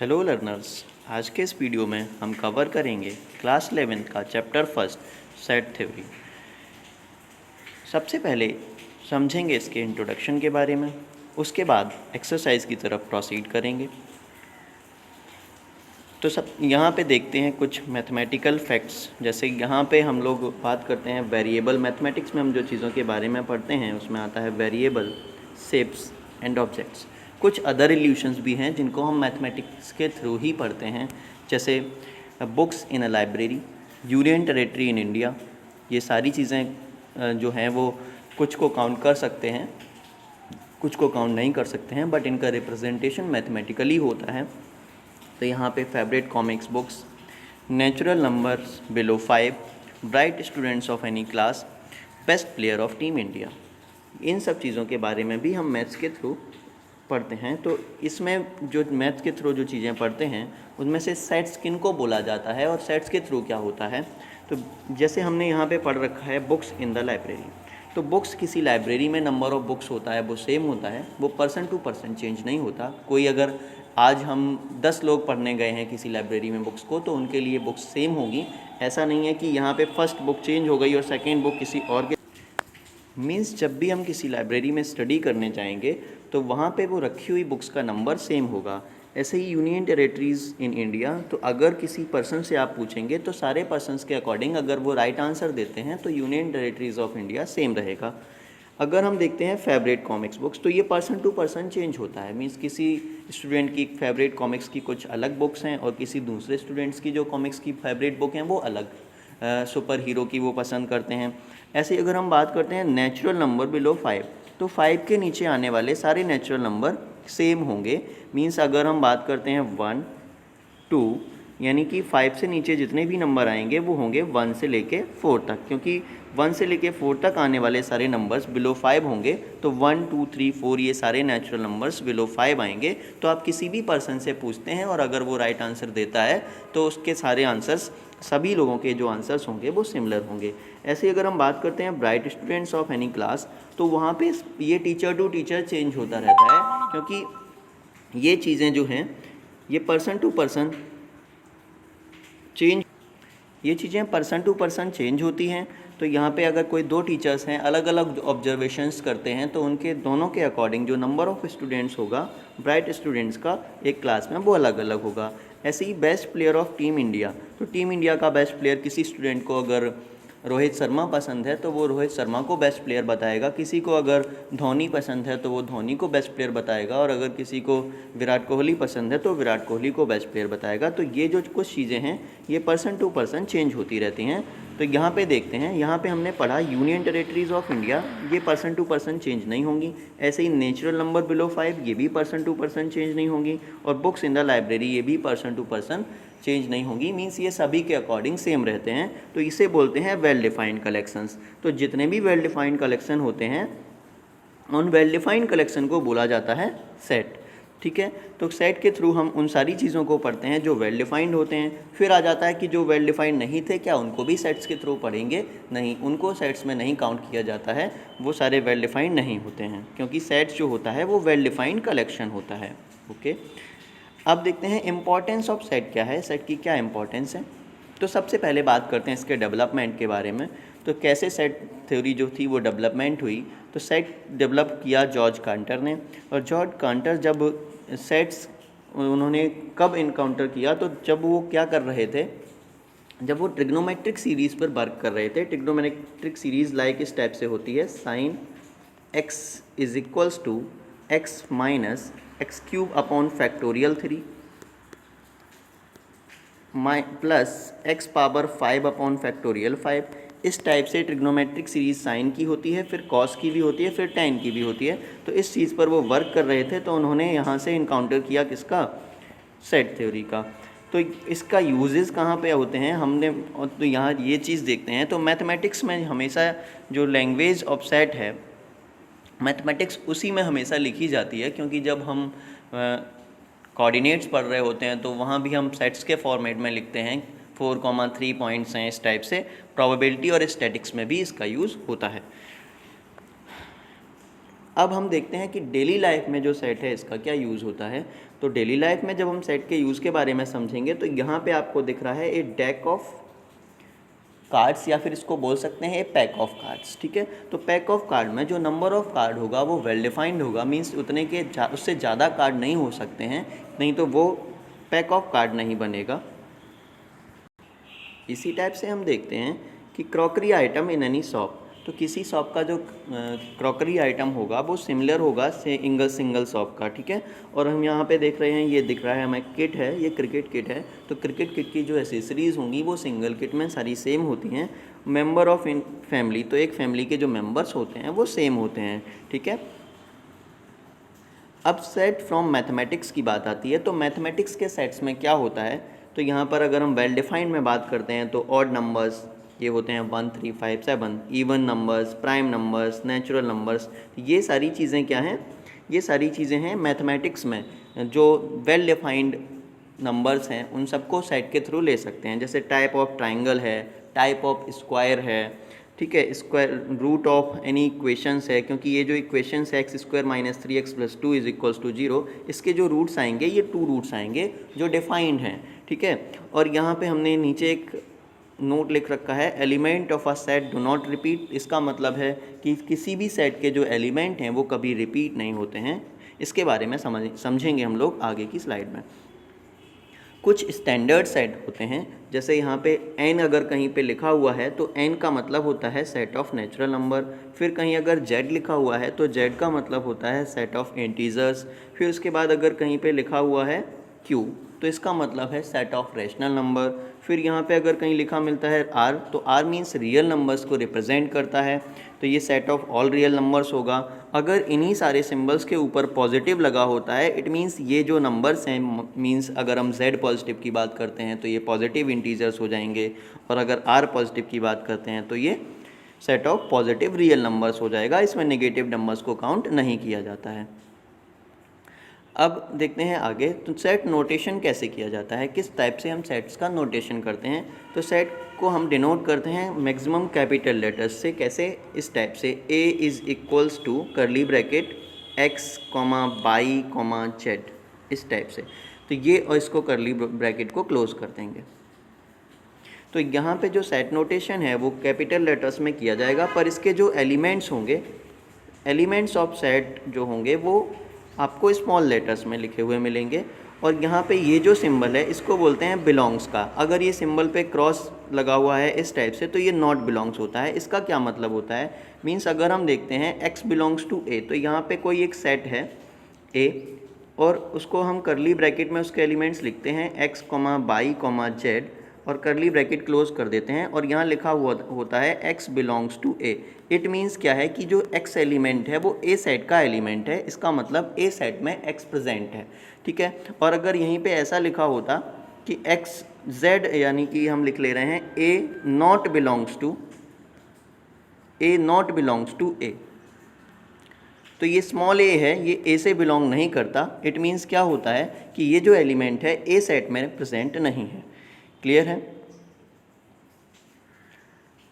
Hello learners, आज के इस वीडियो में हम कवर करेंगे क्लास 11 का चैप्टर फर्स्ट सेट थ्योरी। सबसे पहले समझेंगे इसके इंट्रोडक्शन के बारे में, उसके बाद एक्सरसाइज की तरफ प्रोसीड करेंगे। तो सब यहाँ पे देखते हैं कुछ मैथमेटिकल फैक्ट्स। जैसे यहाँ पे हम लोग बात करते हैं वेरिएबल। मैथमेटिक्स में हम जो चीज़ों के बारे में पढ़ते हैं उसमें आता है वेरिएबल, शेप्स एंड ऑब्जेक्ट्स। कुछ अदर इल्यूशंस भी हैं जिनको हम मैथमेटिक्स के थ्रू ही पढ़ते हैं, जैसे books in a library, union territory in India. ये सारी चीज़ें जो हैं वो कुछ को काउंट कर सकते हैं, कुछ को काउंट नहीं कर सकते हैं, बट इनका रिप्रेजेंटेशन मैथमेटिकली होता है। तो यहाँ पे favourite comics books, natural numbers below 5, bright students of any class, best player of team India, इन सब चीज़ों के बारे में भी हम मैथ्स के थ्रू पढ़ते हैं। तो इसमें जो मैथ्स के थ्रू जो चीज़ें पढ़ते हैं उनमें से सेट्स किन को बोला जाता है और सेट्स के थ्रू क्या होता है। तो जैसे हमने यहाँ पे पढ़ रखा है बुक्स इन द लाइब्रेरी, तो बुक्स किसी लाइब्रेरी में नंबर ऑफ़ बुक्स होता है वो सेम होता है, वो पर्सन टू पर्सन चेंज नहीं होता। कोई अगर आज हम 10 लोग पढ़ने गए हैं किसी लाइब्रेरी में बुक्स को, तो उनके लिए बुक्स सेम होगी। ऐसा नहीं है कि यहाँ पे फर्स्ट बुक चेंज हो गई और सेकेंड बुक किसी और के मीन्स जब भी हम किसी लाइब्रेरी में स्टडी करने जाएंगे तो वहाँ पे वो रखी हुई बुक्स का नंबर सेम होगा। ऐसे ही यूनियन टेरेटरीज़ इन इंडिया, तो अगर किसी पर्सन से आप पूछेंगे तो सारे पर्सन्स के अकॉर्डिंग अगर वो राइट आंसर देते हैं तो union territories of India same रहेगा। अगर हम देखते हैं फेवरेट कॉमिक्स बुक्स, तो ये पर्सन टू पर्सन चेंज होता है। मीन्स किसी स्टूडेंट की फेवरेट कॉमिक्स की कुछ अलग बुक्स हैं और किसी दूसरे स्टूडेंट्स की जो कॉमिक्स की फेवरेट बुक हैं वो अलग सुपर हीरो की वो पसंद करते हैं। ऐसे अगर हम बात करते हैं नेचुरल नंबर बिलो 5, तो 5 के नीचे आने वाले सारे नेचुरल नंबर सेम होंगे। मीन्स अगर हम बात करते हैं 1, 2, यानी कि 5 से नीचे जितने भी नंबर आएंगे वो होंगे 1 से लेके 4 तक, क्योंकि 1 से लेके 4 तक आने वाले सारे नंबर्स बिलो 5 होंगे। तो 1, 2, 3, 4 ये सारे नेचुरल नंबर्स बिलो 5 आएंगे। तो आप किसी भी पर्सन से पूछते हैं और अगर वो राइट आंसर देता है तो उसके सारे आंसर्स, सभी लोगों के जो आंसर्स होंगे वो सिमिलर होंगे। ऐसे अगर हम बात करते हैं bright students of any class, तो वहाँ पे ये टीचर टू टीचर चेंज होता रहता है, क्योंकि ये चीज़ें जो हैं ये पर्सन टू पर्सन चेंज, ये चीज़ें पर्सन टू पर्सन चेंज होती हैं। तो यहाँ पे अगर कोई दो टीचर्स हैं अलग अलग ऑब्जर्वेशंस करते हैं तो उनके दोनों के अकॉर्डिंग जो नंबर ऑफ़ स्टूडेंट्स होगा ब्राइट स्टूडेंट्स का एक क्लास में वो अलग अलग होगा। ऐसे ही best player of team India, तो टीम इंडिया का बेस्ट प्लेयर किसी स्टूडेंट को अगर रोहित शर्मा पसंद है तो वो रोहित शर्मा को बेस्ट प्लेयर बताएगा, किसी को अगर धोनी पसंद है तो वो धोनी को बेस्ट प्लेयर बताएगा, और अगर किसी को विराट कोहली पसंद है तो विराट कोहली को बेस्ट प्लेयर बताएगा। तो ये जो कुछ चीज़ें हैं ये पर्सन टू पर्सन चेंज होती रहती हैं। तो यहाँ पे देखते हैं, यहाँ पे हमने पढ़ा यूनियन टेरेटरीज़ ऑफ इंडिया, ये पर्सन टू पर्सन चेंज नहीं होंगी। ऐसे ही नेचुरल नंबर बिलो 5 ये भी पर्सन टू पर्सन चेंज नहीं होंगी, और बुक्स इन द लाइब्रेरी ये भी पर्सन टू पर्सन चेंज नहीं होंगी। मीन्स ये सभी के अकॉर्डिंग सेम रहते हैं। तो इसे बोलते हैं वेल डिफाइंड कलेक्शंस। तो जितने भी वेल डिफाइंड कलेक्शन होते हैं उन वेल डिफाइंड कलेक्शन को बोला जाता है सेट। ठीक है, तो सेट के थ्रू हम उन सारी चीज़ों को पढ़ते हैं जो वेल डिफाइंड होते हैं। फिर आ जाता है कि जो वेल डिफाइंड नहीं थे क्या उनको भी सेट्स के थ्रू पढ़ेंगे? नहीं, उनको सेट्स में नहीं काउंट किया जाता है, वो सारे वेल डिफाइंड नहीं होते हैं, क्योंकि सेट्स जो होता है वो वेल डिफाइंड कलेक्शन होता है। ओके, अब देखते हैं इम्पॉर्टेंस ऑफ सेट क्या है, सेट की क्या इम्पॉर्टेंस है। तो सबसे पहले बात करते हैं इसके डेवलपमेंट के बारे में। तो कैसे सेट थ्योरी जो थी वो डेवलपमेंट हुई, तो सेट डेवलप किया जॉर्ज कांटर ने। और जॉर्ज कांटर जब सेट्स उन्होंने कब इनकाउंटर किया, तो जब वो क्या कर रहे थे, जब वो ट्रिग्नोमेट्रिक सीरीज़ पर वर्क कर रहे थे। ट्रिग्नोमेट्रिक सीरीज़ लाइक इस टाइप से होती है, sine x is equals to x minus x cube upon factorial 3 plus x power 5 upon factorial 5। इस टाइप से ट्रिग्नोमेट्रिक सीरीज साइन की होती है, फिर कॉस की भी होती है, फिर टैन की भी होती है। तो इस चीज़ पर वो वर्क कर रहे थे, तो उन्होंने यहाँ से इनकाउंटर किया किसका, सेट थ्योरी का। तो इसका यूजेस कहाँ पे होते हैं हमने, तो यहाँ ये चीज़ देखते हैं। तो मैथमेटिक्स में हमेशा जो लैंग्वेज ऑफ सेट है, मैथमेटिक्स उसी में हमेशा लिखी जाती है, क्योंकि जब हम कोऑर्डिनेट्स पढ़ रहे होते हैं तो वहाँ भी हम सेट्स के फॉर्मेट में लिखते हैं, 4,3 पॉइंट्स हैं, इस टाइप से। प्रोबेबिलिटी और स्टैटिक्स में भी इसका यूज़ होता है। अब हम देखते हैं कि डेली लाइफ में जो सेट है इसका क्या यूज़ होता है। तो डेली लाइफ में जब हम सेट के यूज़ के बारे में समझेंगे तो यहाँ पे आपको दिख रहा है ए डेक ऑफ कार्ड्स, या फिर इसको बोल सकते हैं पैक ऑफ कार्ड्स, ठीक है। तो पैक ऑफ कार्ड में जो नंबर ऑफ कार्ड होगा वो वेल डिफाइंड होगा, मीन्स उतने के उससे ज़्यादा कार्ड नहीं हो सकते हैं, नहीं तो वो पैक ऑफ कार्ड नहीं बनेगा। इसी टाइप से हम देखते हैं कि crockery item in any shop, तो किसी शॉप का जो क्रॉकरी आइटम होगा वो सिमिलर होगा से सिंगल शॉप का, ठीक है। और हम यहाँ पे देख रहे हैं, ये दिख रहा है हमें किट है, ये क्रिकेट किट है, तो क्रिकेट किट की जो एसेसरीज़ होंगी वो सिंगल किट में सारी सेम होती हैं। मेंबर ऑफ इन फैमिली, तो एक फैमिली के जो मेंबर्स होते हैं वो सेम होते हैं, ठीक है। अब सेट फ्रॉम मैथमेटिक्स की बात आती है, तो मैथमेटिक्स के सेट्स में क्या होता है, तो यहाँ पर अगर हम वेल डिफाइंड में बात करते हैं तो ऑड नंबर्स ये होते हैं 1 3 5 7, even numbers, prime numbers, natural numbers, ये सारी चीज़ें क्या हैं, ये सारी चीज़ें हैं मैथमेटिक्स में जो वेल डिफाइंड नंबर्स हैं उन सबको सेट के थ्रू ले सकते हैं। जैसे टाइप ऑफ ट्राइंगल है, टाइप ऑफ स्क्वायर है, ठीक है, square root of any equations है, क्योंकि ये जो इक्वेशंस है x² - 3x + 2 = 0, इसके जो रूट्स आएंगे ये 2 रूट्स आएंगे जो डिफाइंड हैं, ठीक है। और यहाँ पे हमने नीचे एक नोट लिख रखा है, element of a set do not repeat. इसका मतलब है कि किसी भी सेट के जो एलिमेंट हैं वो कभी रिपीट नहीं होते हैं। इसके बारे में समझेंगे हम लोग आगे की स्लाइड में। कुछ स्टैंडर्ड सेट होते हैं, जैसे यहाँ पे n अगर कहीं पे लिखा हुआ है तो n का मतलब होता है सेट ऑफ नेचुरल नंबर। फिर कहीं अगर z लिखा हुआ है तो z का मतलब होता है सेट ऑफ इंटीजर्स। फिर उसके बाद अगर कहीं पे लिखा हुआ है q तो इसका मतलब है सेट ऑफ रैशनल नंबर। फिर यहाँ पे अगर कहीं लिखा मिलता है r तो r मीन्स रियल नंबर्स को रिप्रेजेंट करता है, तो ये set of all real numbers होगा। अगर इन्हीं सारे सिंबल्स के ऊपर पॉजिटिव लगा होता है इट मीन्स ये जो नंबर्स हैं, मीन्स अगर हम z पॉजिटिव की बात करते हैं तो ये पॉजिटिव इंटीजर्स हो जाएंगे, और अगर r पॉजिटिव की बात करते हैं तो ये set of positive real numbers हो जाएगा। इसमें नेगेटिव नंबर्स को काउंट नहीं किया जाता है। अब देखते हैं आगे, तो सेट नोटेशन कैसे किया जाता है, किस टाइप से हम सेट्स का नोटेशन करते हैं। तो सेट को हम डिनोट करते हैं मैक्सिमम कैपिटल लेटर्स से। कैसे, इस टाइप से a = करली ब्रैकेट x, y, z, इस टाइप से। तो ये और इसको करली ब्रैकेट को क्लोज कर देंगे। तो यहाँ पे जो सेट नोटेशन है वो कैपिटल लेटर्स में किया जाएगा, पर इसके जो एलिमेंट्स होंगे, एलिमेंट्स ऑफ सेट जो होंगे वो आपको स्मॉल लेटर्स में लिखे हुए मिलेंगे। और यहाँ पे ये जो सिंबल है इसको बोलते हैं बिलोंग्स का। अगर ये सिंबल पे क्रॉस लगा हुआ है इस टाइप से तो ये नॉट बिलोंग्स होता है। इसका क्या मतलब होता है, मीन्स अगर हम देखते हैं x बिलोंग्स टू a, तो यहाँ पे कोई एक सेट है a और उसको हम करली ब्रैकेट में उसके एलिमेंट्स लिखते हैं x, y, z और करली ब्रैकेट क्लोज कर देते हैं, और यहाँ लिखा हुआ होता है x belongs to a। It means क्या है कि जो x एलिमेंट है वो a सेट का एलिमेंट है, इसका मतलब a सेट में x प्रेजेंट है, ठीक है। और अगर यहीं पे ऐसा लिखा होता कि x z, यानी कि हम लिख ले रहे हैं a not belongs to a, तो ये स्मॉल a है, ये a से बिलोंग नहीं करता। इट मीन्स क्या होता है कि ये जो एलिमेंट है a सेट में प्रेजेंट नहीं है। क्लियर है।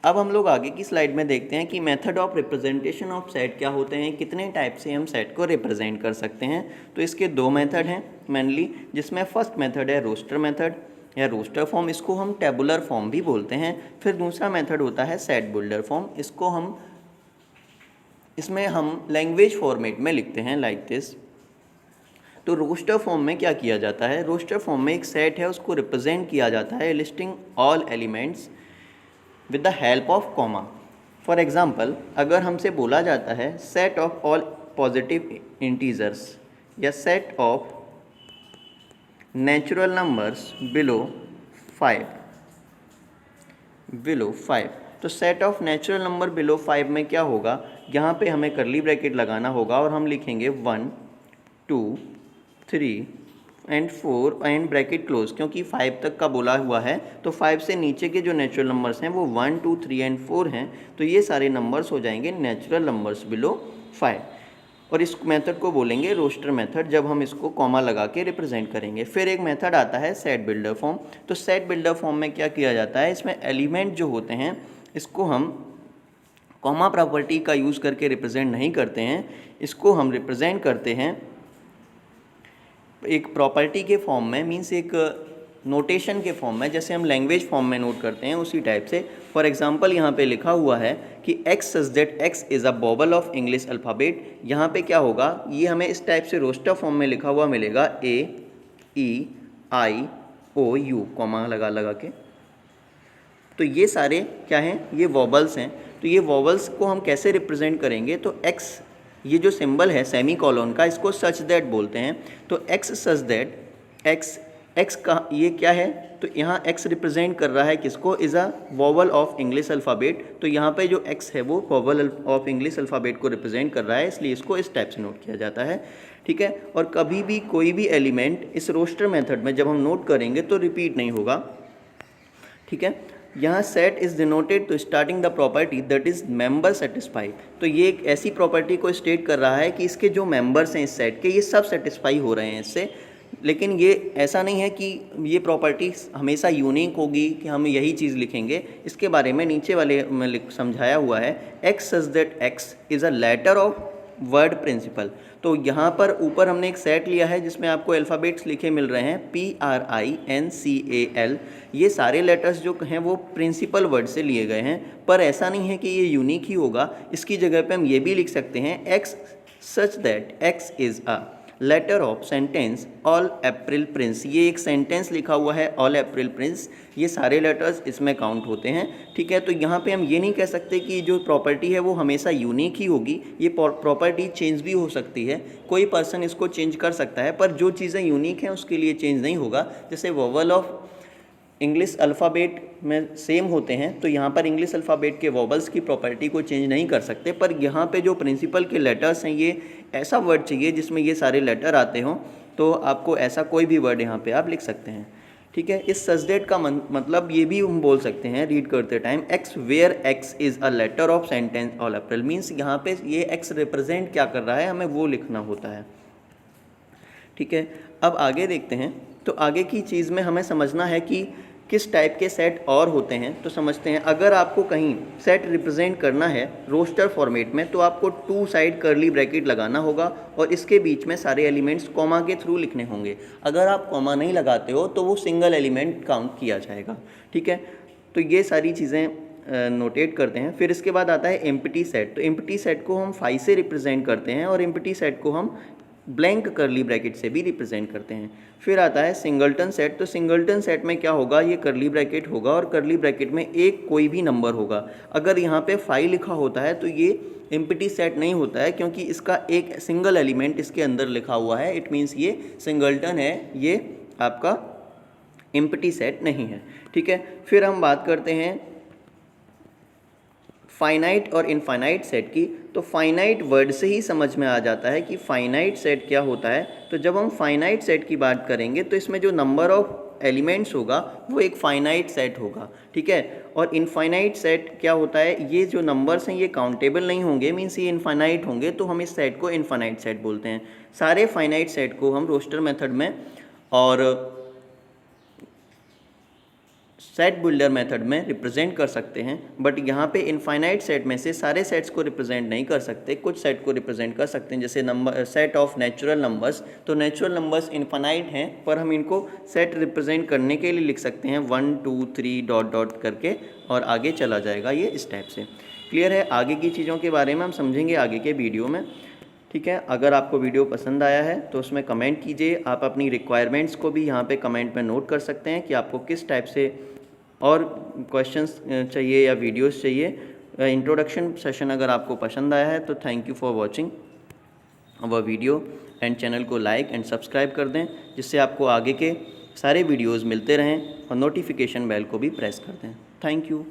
अब हम लोग आगे की स्लाइड में देखते हैं कि method of representation of set क्या होते हैं, कितने टाइप से हम सेट को रिप्रेजेंट कर सकते हैं। तो इसके 2 मेथड हैं मेनली, जिसमें फर्स्ट मेथड है रोस्टर मेथड या रोस्टर फॉर्म, इसको हम टेबुलर फॉर्म भी बोलते हैं। फिर दूसरा मेथड होता है सेट बिल्डर फॉर्म, इसमें हम लैंग्वेज फॉर्मेट में लिखते हैं लाइक दिस। तो रोस्टर फॉर्म में क्या किया जाता है, रोस्टर फॉर्म में एक सेट है उसको रिप्रेजेंट किया जाता है listing all elements with the help of comma. For example, अगर हमसे बोला जाता है set of all positive integers या set of natural numbers below 5, तो set of natural number below 5 में क्या होगा, यहाँ पे हमें करली ब्रैकेट लगाना होगा और हम लिखेंगे 1 2 3 एंड 4 एंड ब्रैकेट क्लोज, क्योंकि 5 तक का बोला हुआ है तो 5 से नीचे के जो नेचुरल नंबर्स हैं वो 1 2 3 एंड 4 हैं, तो ये सारे नंबर्स हो जाएंगे नेचुरल नंबर्स बिलो 5। और इस मेथड को बोलेंगे रोस्टर मेथड, जब हम इसको कॉमा लगा के रिप्रेजेंट करेंगे। फिर एक मेथड आता है सेट बिल्डर फॉर्म। तो सेट बिल्डर फॉर्म में क्या किया जाता है, इसमें एलिमेंट जो होते हैं इसको हम कॉमा प्रॉपर्टी का यूज़ करके रिप्रेजेंट नहीं करते हैं, इसको हम रिप्रेजेंट करते हैं एक प्रॉपर्टी के फॉर्म में, मीन्स एक नोटेशन के फॉर्म में, जैसे हम लैंग्वेज फॉर्म में नोट करते हैं उसी टाइप से। फॉर एग्जांपल यहाँ पे लिखा हुआ है कि x such that x is a vowel of English alphabet. यहाँ पे क्या होगा, ये हमें इस टाइप से रोस्टर फॉर्म में लिखा हुआ मिलेगा A E I O U comma लगा लगा के। तो ये सारे क्या हैं, ये वोवेल्स हैं। तो ये वोवेल्स को हम कैसे रिप्रेजेंट करेंगे, तो x, ये जो सिंबल है सेमी कॉलन का, इसको सच दैट बोलते हैं। तो x सच दैट x का ये क्या है, तो यहाँ x रिप्रेजेंट कर रहा है किसको, is a vowel of English alphabet. तो यहाँ पे जो x है वो वोवेल ऑफ इंग्लिश अल्फ़ाबेट को रिप्रेजेंट कर रहा है, इसलिए इसको इस टाइप से नोट किया जाता है। ठीक है, और कभी भी कोई भी एलिमेंट इस रोस्टर मेथड में जब हम नोट करेंगे तो रिपीट नहीं होगा। ठीक है, यहाँ set is denoted to starting the property that is member satisfied. तो ये एक ऐसी प्रॉपर्टी को स्टेट कर रहा है कि इसके जो मेंबर्स हैं इस सेट के, ये सब सेटिस्फाई हो रहे हैं इससे। लेकिन ये ऐसा नहीं है कि ये प्रॉपर्टी हमेशा यूनिक होगी कि हम यही चीज़ लिखेंगे। इसके बारे में नीचे वाले में समझाया हुआ है, x such that x is a letter of word principle. तो यहाँ पर ऊपर हमने एक सेट लिया है जिसमें आपको अल्फ़ाबेट्स लिखे मिल रहे हैं PRINCAL। ये सारे लेटर्स जो हैं वो प्रिंसिपल वर्ड से लिए गए हैं, पर ऐसा नहीं है कि ये यूनिक ही होगा। इसकी जगह पे हम ये भी लिख सकते हैं, x such that x is a letter of sentence all April prince. ये एक सेंटेंस लिखा हुआ है ऑल अप्रैल प्रिंस, ये सारे लेटर्स इसमें काउंट होते हैं। ठीक है, तो यहाँ पे हम ये नहीं कह सकते कि जो प्रॉपर्टी है वो हमेशा यूनिक ही होगी, ये प्रॉपर्टी चेंज भी हो सकती है, कोई पर्सन इसको चेंज कर सकता है, पर जो चीज़ें यूनिक हैं उसके लिए चेंज नहीं होगा। जैसे वोवेल ऑफ इंग्लिश अल्फ़ाबेट में सेम होते हैं, तो यहाँ पर इंग्लिश अल्फ़ाबेट के वोवेल्स की प्रॉपर्टी को चेंज नहीं कर सकते, पर यहाँ पे जो प्रिंसिपल के लेटर्स हैं, ये ऐसा वर्ड चाहिए जिसमें ये सारे लेटर आते हों, तो आपको ऐसा कोई भी वर्ड यहाँ पे आप लिख सकते हैं। ठीक है, इस सच दैट का मतलब ये भी हम बोल सकते हैं रीड करते time, x where x is a letter of sentence all April. Means यहाँ पे ये एक्स रिप्रेजेंट क्या कर रहा है, हमें वो लिखना होता है। ठीक है, अब आगे देखते हैं। तो आगे की चीज़ में हमें समझना है कि किस टाइप के सेट और होते हैं। तो समझते हैं, अगर आपको कहीं सेट रिप्रेजेंट करना है रोस्टर फॉर्मेट में, तो आपको 2 साइड कर्ली ब्रैकेट लगाना होगा और इसके बीच में सारे एलिमेंट्स कॉमा के थ्रू लिखने होंगे। अगर आप कॉमा नहीं लगाते हो तो वो सिंगल एलिमेंट काउंट किया जाएगा। ठीक है, तो ये सारी चीज़ें नोटेट करते हैं। फिर इसके बाद आता है एम्प्टी सेट। तो एम्प्टी सेट को हम 5 से रिप्रेजेंट करते हैं और एम्प्टी सेट को हम ब्लैंक कर्ली ब्रैकेट से भी रिप्रेजेंट करते हैं। फिर आता है सिंगलटन सेट। तो सिंगलटन सेट में क्या होगा, ये कर्ली ब्रैकेट होगा और कर्ली ब्रैकेट में एक कोई भी नंबर होगा। अगर यहाँ पे 5 लिखा होता है तो ये एम्प्टी सेट नहीं होता है, क्योंकि इसका एक सिंगल एलिमेंट इसके अंदर लिखा हुआ है। इट मीन्स ये सिंगलटन है, ये आपका एम्प्टी सेट नहीं है। ठीक है, फिर हम बात करते हैं फाइनाइट और इनफाइनाइट सेट की। तो फाइनाइट वर्ड से ही समझ में आ जाता है कि फाइनाइट सेट क्या होता है। तो जब हम फाइनाइट सेट की बात करेंगे तो इसमें जो नंबर ऑफ एलिमेंट्स होगा वो एक फाइनाइट सेट होगा। ठीक है, और इनफाइनाइट सेट क्या होता है, ये जो नंबर्स हैं ये काउंटेबल नहीं होंगे, मीन्स ये इनफाइनाइट होंगे, तो हम इस सेट को इनफाइनाइट सेट बोलते हैं। सारे फाइनाइट सेट को हम रोस्टर मेथड में और सेट बिल्डर मेथड में रिप्रेजेंट कर सकते हैं, बट यहाँ पे इनफाइनाइट सेट में से सारे सेट्स को रिप्रेजेंट नहीं कर सकते, कुछ सेट को रिप्रेजेंट कर सकते हैं। जैसे number set of natural numbers. तो नेचुरल नंबर्स इनफाइनाइट हैं, पर हम इनको सेट रिप्रेजेंट करने के लिए लिख सकते हैं 1 2 3 डॉट डॉट करके, और आगे चला जाएगा ये इस टाइप से। क्लियर है, आगे की चीज़ों के बारे में हम समझेंगे आगे के वीडियो में। ठीक है, अगर आपको वीडियो पसंद आया है तो उसमें कमेंट कीजिए। आप अपनी रिक्वायरमेंट्स को भी यहाँ पे कमेंट में नोट कर सकते हैं कि आपको किस टाइप से और क्वेश्चंस चाहिए या वीडियोस चाहिए। इंट्रोडक्शन सेशन अगर आपको पसंद आया है तो thank you for watching our video and channel को लाइक एंड सब्सक्राइब कर दें, जिससे आपको आगे के सारे वीडियोस मिलते रहें, और नोटिफिकेशन बेल को भी प्रेस कर दें। Thank you.